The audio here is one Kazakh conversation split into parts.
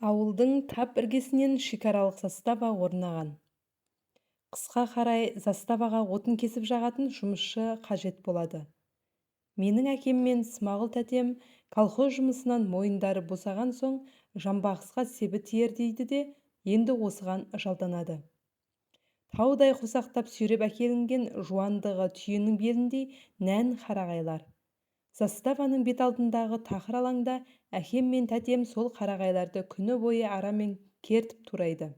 Ауылдың тап іргесінен шекаралық застава орнаған. Қысқа қарай заставаға отын кесіп жағатын жұмысшы қажет болады. Менің әкем мен Смағұл тәтем колхоз жұмысынан мойындары босаған соң жамбағысқа себі тиер дейді де, енді осыған жалданады. Таудай қосақтап сүйреп әкелінген жуандығы түйенің беліндей нән қарағайлар. Заставаның бет алдындағы тақыр алаңда әкем мен тәтем сол қарағайларды күні бойы арамен кертіп турайды.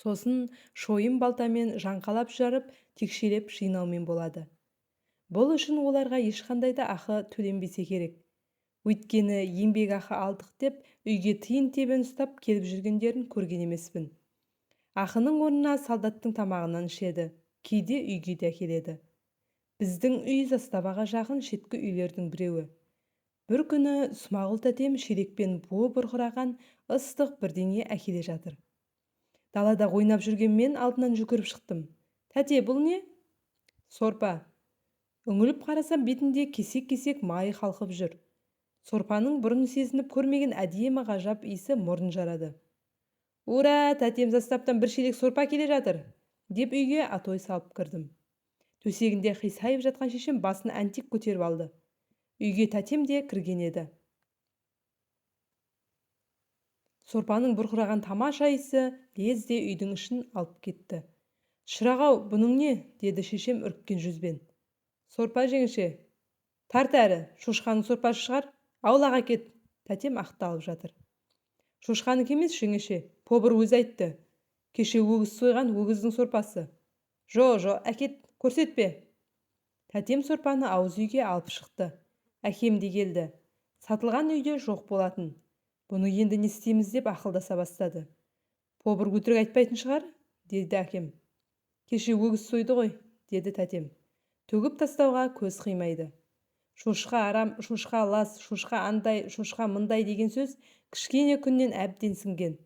Сосын шойын балтамен жаңқалап жарып, текшелеп жинаумен болады. Бұл үшін оларға ешқандай да ақы төленбесе керек. Өйткені еңбек ақы алдық деп үйге тиын тебен ұстап келіп жүргендерін көрген емеспін. Ақының орнына солдаттың тамағынан ішеді, кейде үйге де әкеледі. Біздің үй заставаға жақын шеткі үйлердің біреуі. Бір күні Смағұл тәтем шелекпен буы бұрқыраған ыстық бірдеңе әкеле жатыр. Далада ойнап жүрген мен алдынан жүгіріп шықтым. Тәте, бұл не? Сорпа. Үңіліп қарасам, бетінде кесек-кесек майы қалқып жүр. Сорпаның бұрын сезініп көрмеген әдемі ғажап иісі мұрын жарады. Ура, тәтем заставтан бір шелек сорпа келе жатыр, деп үйге атой салып кірдім. Төсегінде қисайып жатқан шешем басын әнтек көтеріп алды. Үйге тәтем де кірген еді. Сорпаның бұрқыраған тамаша иісі лезде үйдің ішін алып кетті. Шырағау, бұның не? Деді шешем үріккен жүзбен. Сорпа жеңеше. Тарт әрі, шошқаның сорпасы шығар, аулаға кет. Тәтем ақталып жатыр. Шошқаныкі емес жеңеше, побыр өзі айтты. Кеше өгіз сойған өгіздің сорпасы. Жо, әкет, көрсетпе. Тәтем сорпаны ауыз үйге алып шықты. Әкем де келді. Сатылған үйде жоқ болатын. Бұны енді не істейміз деп ақылдаса бастады. Побыр өтірік айтпайтын шығар, деді әкем. Кеше өгіз сойды ғой, деді тәтем. Төгіп тастауға көз қимайды. Шошқа арам, шошқа лас, шошқа андай, шошқа мындай деген сөз кішкене күннен әбден сіңген.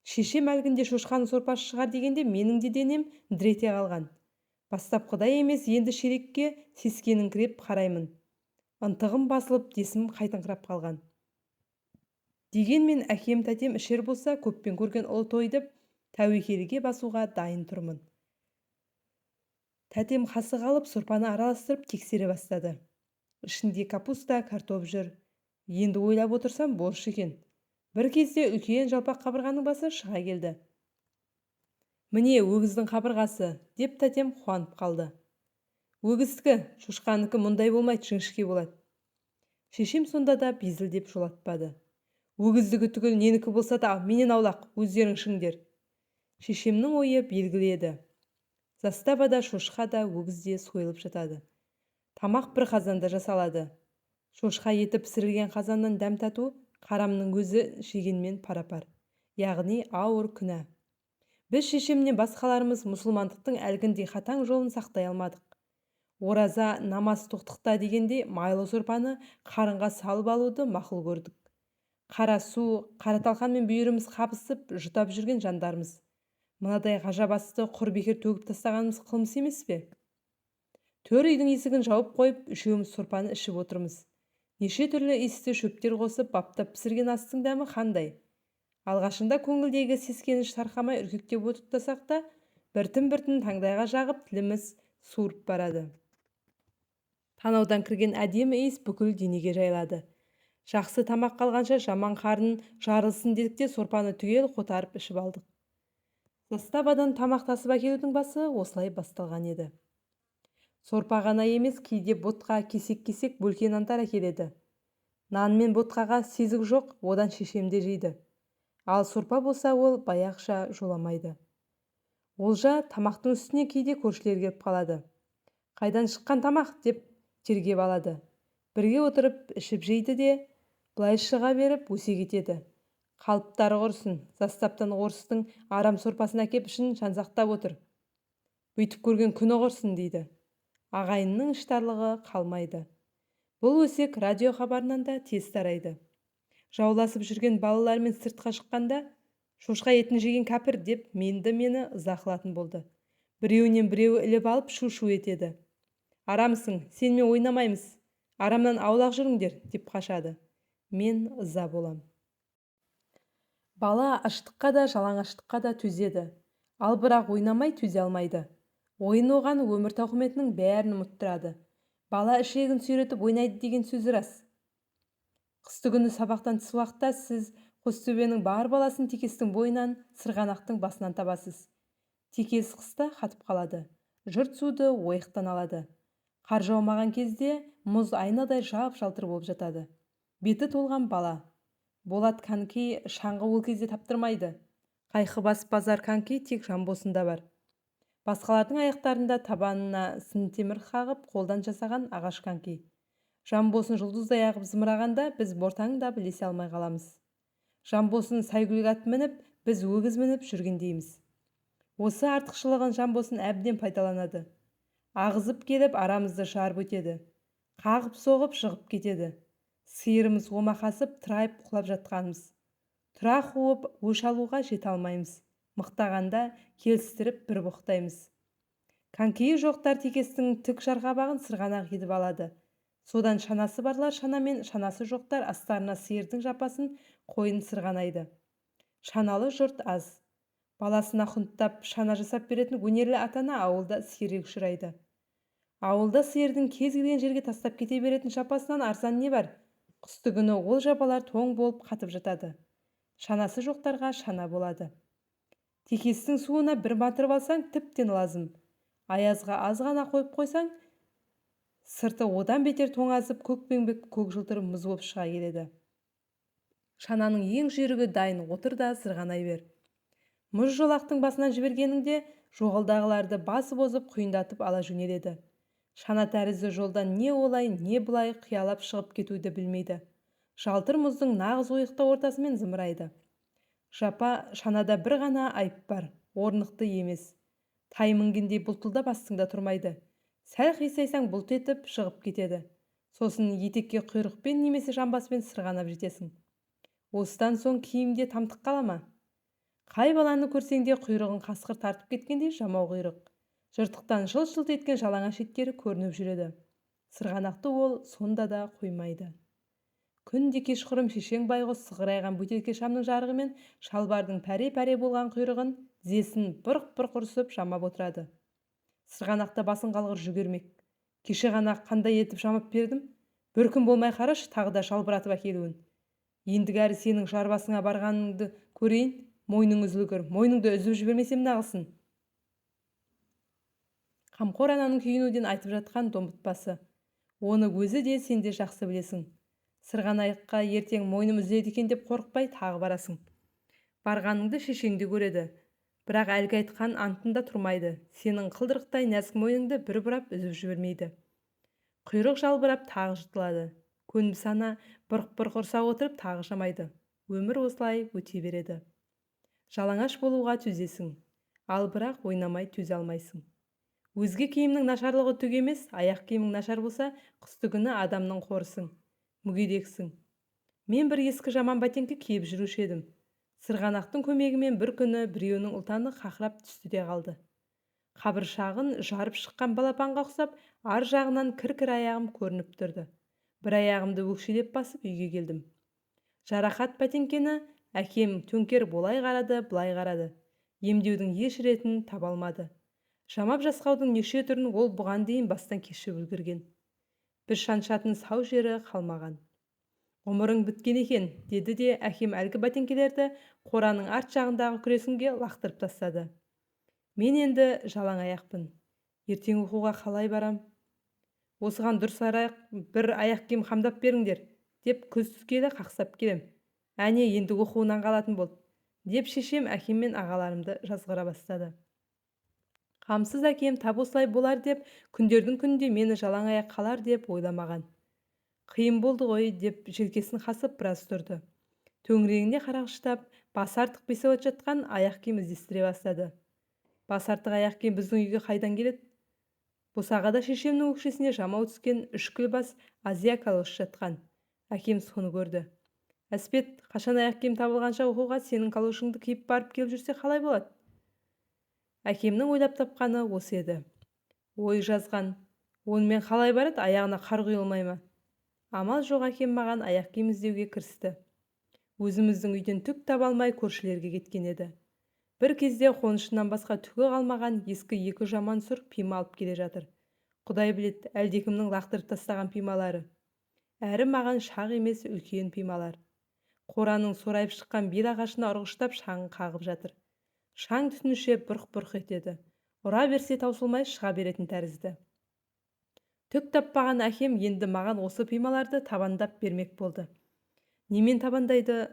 Шешем әлгінде шошқаның сорпасы шығар дегенде менің де денем дірете қалған. Бастапқыда емес, енді шелекке сескеніңкіреп қараймын. Ынтығым басылып, десім қайтыңқырап қалған. Дегенмен әкем тәтем ішер болса, көппен көрген ұлы той деп тәуекелге басуға дайын тұрмын. Тәтем қасық алып сорпаны араластырып тексере бастады. Ішінде капуста, картоп жүр. Енді ойлап отырсам борщ екен. Бір кезде үлкен жалпақ қабырғаның басы шыға келді. Міне өгіздің қабырғасы, деп тәтем қуанып қалды. Өгіздікі, шошқаныкі мұндай болмайды, жіңішке болады. Шешем сонда да безілдеп жолатпады. Өгіздігі түгіл ненікі болса да менен аулақ, өздерің ішіңдер. Шешемнің ойы белгілі еді. Заставада шошқа да өгіз де сойылып жатады. Тамақ бір қазанда жасалады. Шошқа еті пісірілген қазаннан дәм тату қарамның өзі жегенмен парапар. Яғни ауыр күнә. Біз шешемнен басқаларымыз мұсылмандықтың әлгіндей қатаң жолын сақтай алмадық. Ораза, намаз тоқтықта дегенде майлы сорпаны қарынға салып алуды мақұл көрдік. Қара су, қара талқанмен бүйіріміз қабысып жұтап жүрген жандармыз. Мынадай ғажап асты құр бекер төгіп тастағанымыз қылмыс емес пе? Төр үйдің есігін жауып қойып, үшеуміз сорпаны ішіп отырмыз. Неше түрлі иісті шөптер қосып баптап пісірген астың дәмі қандай? Алғашында көңілдегі сескеніш сарқамай үркектеп отырсақ та, біртін-біртін таңдайға жағып тіліміз суырып барады. Танаудан кірген әдемі иіс бүкіл денеге жайлады. Жақсы тамақ қалғанша жаман қарын жарылсын дедік те сорпаны түгел қотарып ішіп алдық. Заставадан тамақ тасып әкелудің басы осылай басталған еді. Сорпа ғана емес, кейде ботқа кесек-кесек бөлке нандар әкеледі. Нан мен ботқаға сезік жоқ, одан шешемде жейді. Ал сорпа болса ол баяғыша жоламайды. Олжа тамақтың үстіне кейде көршілер келіп қалады. Қайдан шыққан тамақ деп тергеп алады. Бірге отырып ішіп жейді де, былай шыға беріп өсе кетеді. Қалыптары құрсын, заставтан орыстың арам сорпасын әкеп ішін жансақтап отыр. Бүйтіп көрген күні құрсын дейді. Ағайынның іштарлығы қалмайды. Бұл өсек радио хабарынан да тез тарайды. Жауласып жүрген балалармен сыртқа шыққанда, шошқа етін жеген кәпір деп мені ыза қылатын болды. Біреуінен біреуі іліп алып шу-шу етеді. Арамсың, сенмен ойнамаймыз, арамнан аулақ жүріңдер деп қашады. Мен ыза болам. Бала аштыққа да жалаңаштыққа да төзеді, ал бірақ ойнамай төзе алмайды. Ойын оған өмір тауқыметінің бәрін ұмыттырады. Бала ішегін сүйретіп ойнайды деген сөзі рас. Қыстыгүні сабақтан тыс уақытта сіз Қостөбенің бар баласын Текестің бойынан, Сырғанақтың басынан табасыз. Текес қыста қатып қалады. Жұрт суды ойықтан алады. Қар жаумаған кезде мұз айнадай жап-жалтыр болып жатады. Беті толған бала. Болат коньки шаңғы ол кезде таптырмайды. Қайқыбас базар коньки тек Жанбосында бар. Басқалардың аяқтарында табанына сынтемір қағып қолдан жасаған ағаш коньки. Жанбосын жұлдыздай ағып зымырағанда біз бортаңда білесе алмай қаламыз. Жанбосын сайгүлік ат мініп, біз өгіз мініп жүргендейміз. Осы артықшылығын Жанбосын әбден пайдаланады. Ағызып келіп арамызды жарып өтеді. Қағып соғып жығып кетеді. Сиырымыз омақасып тырайып құлап жатқанымыз. Тұра қуып өш алуға жете алмаймыз. Мықтағанда келістіріп бір боқтаймыз. Конькиі жоқтар Текестің тік жарғабағын Сырғанақ едіп алады. Содан шанасы барлар шанамен, шанасы жоқтар астарына сиырдың жапасын қойын сырғанайды. Шаналы жұрт аз. Баласына құнттап шана жасап беретін өнерлі атана ауылда сирек ұшырайды. Ауылда сиырдың кез келген жерге тастап кете беретін жапасынан арзан не бар? Қыстыгүні ол жапалар тоң болып қатып жатады. Шанасы жоқтарға шана болады. Текестің суына бір батырып алсаң, тіптен лазым. Аязға аз ғана қойып қойсаң, сырты одан бетер тоңазып, көкпеңбек көк жылтыр мұз болып шыға келеді. Шананың ең жүйрігі дайын, отыр да сырғанай бер. Мұз жолақтың басынан жібергеніңде жоғалдағыларды басып озып құйындатып ала жөнеледі. Шана тәрізді жолдан не олай, не бұлай қиялап шығып кетуді білмейді. Жалтыр мұздың нағыз ойықта ортасымен зымырайды. Жапа шанада бір ғана айып бар, орнықты емес. Тай мінгендей бұлтылдап астыңда тұрмайды. Сәл қисайсаң бұлт етіп шығып кетеді. Сосын етекке құйрықпен немесе жамбаспен сырғанап жетесің. Осыдан соң киімде тамтық қала ма? Қай баланы көрсеңде құйрығын қасқыр тартып кеткендей жамау құйрық. Жыртықтан жылт-жылт еткен жалаңаш еттері көрініп жүреді. Сырғанақты ол сонда да қоймайды. Күнде кешқұрым шешең байғұс сығырайған бөтелке шамның жарығымен шалбардың пәре-пәре болған құйрығын зесін бұрқ-бұрқ ұрсып жамап отырады. Сырғанақта басын қалғыр жүгермек. Кеше ғана қандай етіп жамап бердім? Бір күн болмай қараш, тағы да жалбыратып әкелуін. Ендігәрі сенің жарбасыңа барғаныңды көрейін, мойның үзілгір, мойныңды үзіп жібермесем нағылсын. Қамқор ананың күйінуден айтып жатқан домбытпасы. Оны өзі де сен де жақсы білесің. Сырғанаққа ертең мойным үзіледі екен деп қорықпай тағы барасың. Барғаныңды шешеңде көреді. Бірақ әлгі айтқан антында тұрмайды. Сенің қылдырықтай нәзік мойныңды бір бұрап үзіп жібермейді. Құйрық жалбырап тағы жыртылады. Көнбіс ана бұрқ-бұрқ ұрса отырып тағы жамайды. Өмір осылай өте береді. Жалаңаш болуға төзесің, ал бірақ ойнамай төзе алмайсың. Өзге киімнің нашарлығы түк емес, аяқ киімің нашар болса, қыстыгүні адамның қорысың, мүгедексің. Мен бір ескі жаман бәтеңке киіп жүруші едім. Сырғанақтың көмегімен бір күні біреуінің ұлтаны қақырап түсті де қалды. Қабыршағын жарып шыққан балапанға ұқсап, ар жағынан кір-кір аяғым көрініп тұрды. Бір аяғымды өкшелеп басып үйге келдім. Жарақат бәтеңкені әкем төңкер болай қарады, былай қарады. Емдеудің еш ретін таба алмады. Жамап жасқаудың неше түрін ол бұған дейін бастан кешіп үлгерген. Бір шаншатын сау жері қалмаған. Ғұмырың біткен екен, деді де әкем әлгі бәтеңкелерді қораның арт жағындағы күресінге лақтырып тастады. Мен енді жалаң аяқпын. Ертең оқуға қалай барам? Осыған дұрыс бір аяқ киім қамдап беріңдер, деп күз түскелі қақсап келем. Әне енді оқуынан қалатын болды, деп шешем әкем мен ағаларымды жазғыра бастады. Қамсыз әкем тап осылай болар деп, күндердің күнінде мені жалаң аяқ қалар деп ойламаған. Қиын болды ғой, деп желкесін қасып біраз тұрды. Төңірегіне қарағыштап, басы артық бесауат жатқан аяқ киім іздестіре бастады. Басы артық аяқ киім біздің үйге қайдан келеді? Босағада шешемнің өкшесіне жамау түскен үшкіл бас Азия калош жатқан. Әкем соны көрді. Әспет, қашан аяқ киім табылғанша оқуға сенің калошыңды киіп барып келіп жүрсе қалай болады? Әкемнің ойлап тапқаны осы еді. Ой жазған. Онымен қалай барады, аяғына қар құйылмай ма? Амал жоқ, әкем маған аяқ киім іздеуге кірісті. Өзіміздің үйден түк таба алмай көршілерге кеткен еді. Бір кезде қонышынан басқа түгі қалмаған ескі екі жаман сұр пима алып келе жатыр. Құдай білет, әлдекімнің лақтырып тастаған пималары. Әрі маған шақ емес, үлкен пималар. Қораның сорайып шыққан бел ағашына ұрғыштап шаңын қағып жатыр. Шаң түтінше бұрқ-бұрқ етеді. Ұра берсе таусылмай шыға беретін тәрізді. Түк таппаған әкем енді маған осы пималарды табандап бермек болды. Немен табандайды?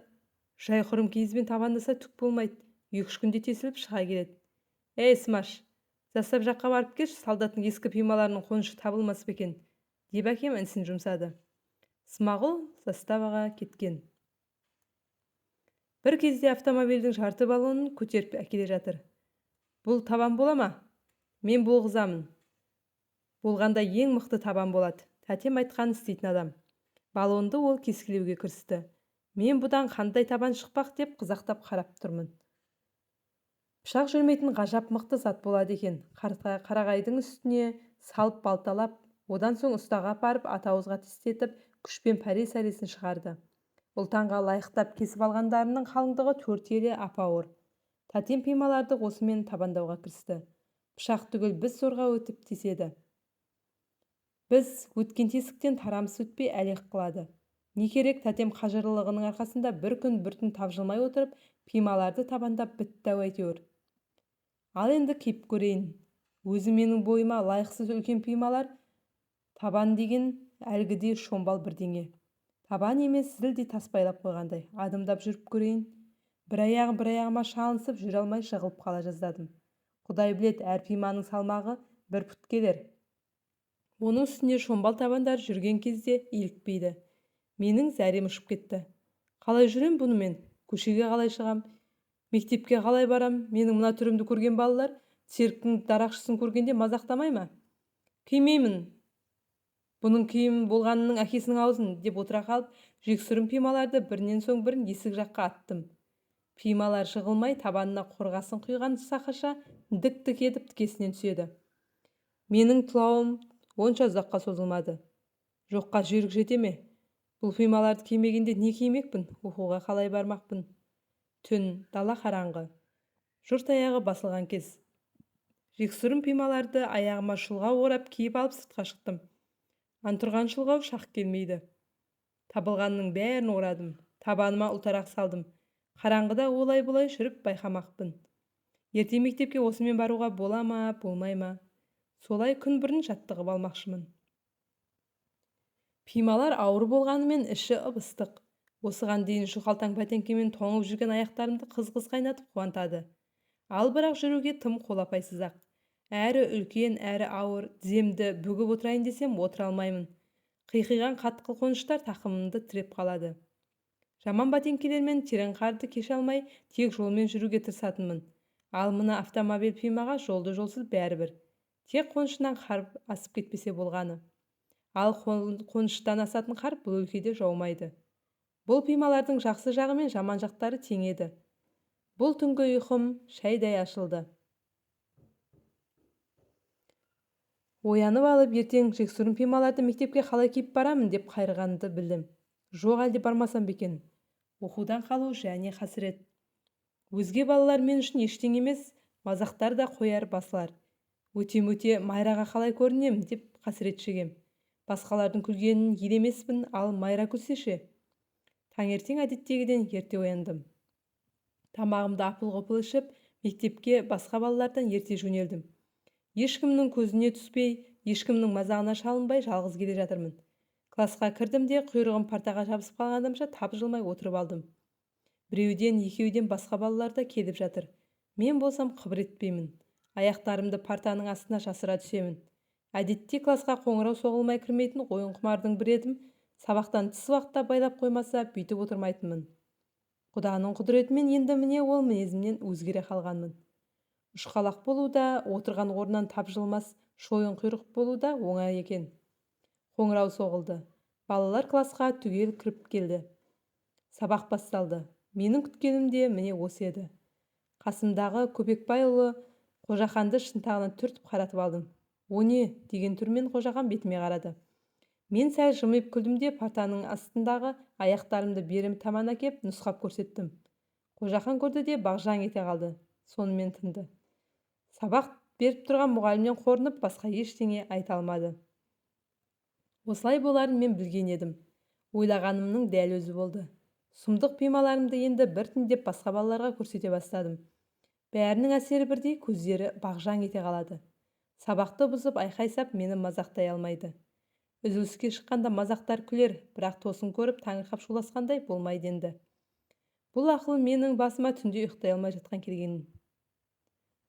Жай құрым киізбен табандаса түк болмайды. 2-3 күнде тесіліп шыға келеді. Ей, Смаш, застап жаққа барып келші, солдаттың ескі пималарының қонышы табылмас па екен, деп әкем інісін жұмсады. Смағұл заставаға кеткен. Бір кезде автомобильдің жарты баллонын көтеріп әкеле жатыр. Бұл табан бола ма? Мен болғызамын. Болғанда ең мықты табан болады. Тәтем айтқанын істейтін адам. Баллонды ол кескілеуге кірісті. Мен бұдан қандай табан шықпақ деп қызақтап қарап тұрмын. Пышақ жүрмейтін ғажап мықты зат болады екен. Қарағайдың үстіне салып балталап, одан соң ұстаға апарып атауызға тістетіп, күшпен пәре-сәресін шығарды. Ұлтанға лайықтап кесіп алғандарының қалыңдығы 4 елі апауыр. Тәтем пималарды осымен табандауға кірісті. Пышақ түгіл біз зорға өтіп теседі. Біз өткен тесіктен тарамыс өтпей әлек қылады. Не керек, тәтем қажырлылығының арқасында бір күн бір түн тапжылмай отырып, пималарды табандап бітті әйтеуір. Ал енді кеп көрейін. Өзі менің бойыма лайықсыз үлкен пималар. Табан деген әлгідей шомбал бірдеңе. Табан емес, зілдей таспайлап қойғандай. Адымдап жүріп көрейін. Бір аяғыма шалынсып, жүре алмай жығылып қала жаздадым. Құдай білет, әр пиманың салмағы 1 пұт келер. Оның үстіне шомбал табандар жүрген кезде илікпейді. Менің зәрем ұшып кетті. Қалай жүрем бұнымен? Көшеге қалай шығам? Мектепке қалай барам? Менің мына түрімді көрген балалар цирктің дарақшысын көргенде мазақтамай ма? Кимеймін. Бұның киім болғанының әкесінің аузын, деп отыра қалып, жексұрын пималарды бірінен соң бірін есік жаққа аттым. Пималар жығылмай табанына қорғасын құйған сақаша дік-дік етіп тікесінен түседі. Менің тұлауым онша ұзаққа созылмады. Жоққа жүйрік жете ме? Бұл пималарды кимегенде не кимекпін? Оқуға қалай бармақпын? Түн, дала қараңғы. Жұрт аяғы басылған кез. Жексұрын пималарды аяғыма шұлғау орап киіп алып сыртқа шықтым. Антұрған шұлғау шақ келмейді. Табылғанның бәрін орадым. Табаныма ұлтарақ салдым. Қараңғыда олай-бұлай жүріп байқамақпын. Ерте мектепке осымен баруға бола ма, болмай ма? Солай күн бұрын жаттығып алмақшымын. Пималар ауыр болғанымен іші ып-ыстық. Осыған дейін жұқалтаң бәтеңкемен тоңып жүрген аяқтарымды қыз-қыз қайнатып қуантады. Ал бірақ жүруге тым қолапайсыз-ақ. Әрі үлкен, әрі ауыр, тіземді бүгіп отырайын десем отыра алмаймын. Қиқиған қатқыл қоныштар тақымымды тіреп қалады. Жаман бәтеңкелермен терең қарды кеше алмай, тек жолмен жүруге тырысатынмын. Ал мына автомобиль пимаға жолды-жолсыз бәрібір. Тек қонышынан қар асып кетпесе болғаны. Ал қоныштан асатын қар бұл өлкеде жаумайды. Бұл пималардың жақсы жағы мен жаман жақтары тең еді. Бұл түнгі ұйқым шайдай ашылды. Оянып алып ертең жексұрын пималарды мектепке қалай киіп барамын деп қайырғанды білдім. Жоқ, әлде бармасам бекен. Оқудан қалу және қасірет. Өзге балалар мен үшін ештеңе емес, мазақтар да қояр басылар. Өте-мөте Майраға қалай көрінем деп қасірет шегем. Басқалардың күлгенін елемеспін, ал Майра күлсеше. Таңертең әдеттегіден ерте ояндым. Тамағымды апыл-ғұпыл ішіп, мектепке басқа балалардан ерте жөнелдім. Ешкімнің көзіне түспей, ешкімнің мазағына шалынбай жалғыз келе жатырмын. Классқа кірдім де құйрығым партаға жабысып қалған адамша тапжылмай отырып алдым. Біреуден, екеуден басқа балалар да келіп жатыр. Мен болсам қыбыр етпеймін. Аяқтарымды партаның астына жасыра түсемін. Әдетте классқа қоңырау соғылмай кірмейтін ойын құмардың бір едім. Сабақтан тыс уақытта байлап қоймаса бүйтіп отырмайтынмын. Құданың құдіретімен енді міне ол мінезімнен өзгере қалғанмын. Ұшқалақ болу да, отырған орнынан тапжылмас шойын құйрық болу да оңай екен. Қоңырау соғылды. Балалар классқа түгел кіріп келді. Сабақ басталды. Менің күткенім де міне осы еді. Қасымдағы Көпекбайұлы Қожақанды шынтағынан түртіп қаратып алдым. О не деген түрмен Қожақан бетіме қарады. Мен сәл жымиып күлдім де партаның астындағы аяқтарымды бері таман әкеп нұсқап көрсеттім. Қожақан көрді де бағжаң ете қалды. Сонымен тынды. Сабақ беріп тұрған мұғалімнен қорынып басқа ештеңе айта алмады. Осылай боларын мен білген едім. Ойлағанымның дәл өзі болды. Сұмдық пималарымды енді біртіндеп басқа балаларға көрсете бастадым. Бәрінің әсері бірдей, көздері бағжаң ете қалады. Сабақты бұзып айқайсап мені мазақтай алмайды. Үзіліске шыққанда мазақтар күлер, бірақ тосын көріп таңырқап шуласқандай болмайды енді. Бұл ақыл менің басыма түнде ұйықтай алмай жатқан келгенім.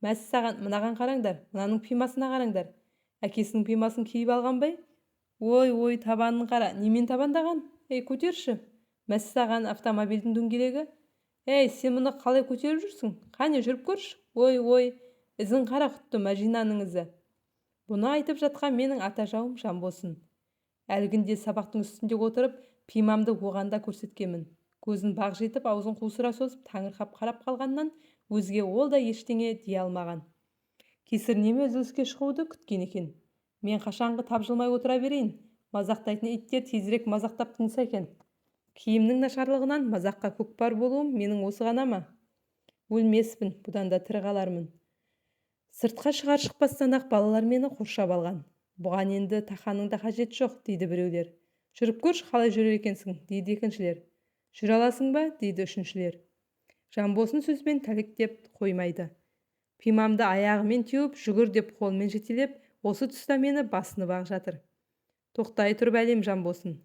Мәссаған, мынаған қараңдар, мынаның пимасына қараңдар. Әкесінің пимасын киіп алған бай? Ой, табанын қара, немен табандаған? Көтерші. Мәссаған, автомобильдің дөңгелегі. Сен мұны қалай көтеріп жүрсің? Қане жүріп көрші. Ой, ізін қара, құтты мәжинаның ізі. Бұны айтып жатқан менің ата жауым Жанбосын. Әлгінде сабақтың үстінде отырып, пимамды оғанда көрсеткемін. Көзін бағжитып, аузын қусыра созып, таңырқап қарап қалғаннан өзге ол да ештеңе дей алмаған. Кесір неме үзіліске шығуды күткен екен. Мен қашанғы тапжылмай отыра берейін. Мазақтайтын иттер тезірек мазақтап тынса екен. Киімнің нашарлығынан мазаққа көкпар болуым менің осы ғана ма? Өлмеспін, бұдан да тірі қалармын. Сыртқа шығар-шықпастан-ақ балалар мені қоршап алған. Бұған енді тақаныңда қажет жоқ, дейді біреулер. Жүріп көрші, қалай жүрер екенсің, дейді екіншілер. Жүре аласың ба, дейді үшіншілер. Жанбосын сөзбен тәліктеп қоймайды. Пимамды аяғымен теуіп, жүгір деп қолмен жетелеп, осы тұста мені басынып ақ жатыр. Тоқтай тұрып әлем Жанбосын.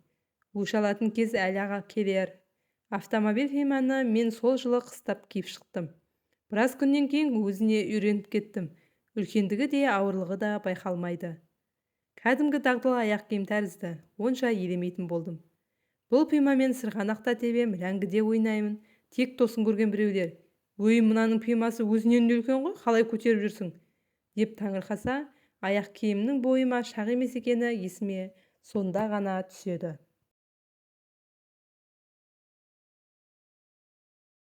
Өш алатын кез әлі аға келер. Автомобиль пиманы мен сол жылы қыстап киіп шықтым. Біраз күннен кейін өзіне үйреніп кеттім. Үлкендігі де ауырлығы да байқалмайды. Кәдімгі дағдылы аяқ киім тәрізді, онша елемейтін болдым. Бұл пимамен сырғанақта тебем, ләңгіде ойнаймын. Тек тосын көрген біреулер: "Өй, мынаның пимасы өзінен де үлкен ғой, қалай көтеріп жүрсің?" деп таңырқаса, аяқ киімнің бойыма шақ емес екені есіме сонда ғана түседі.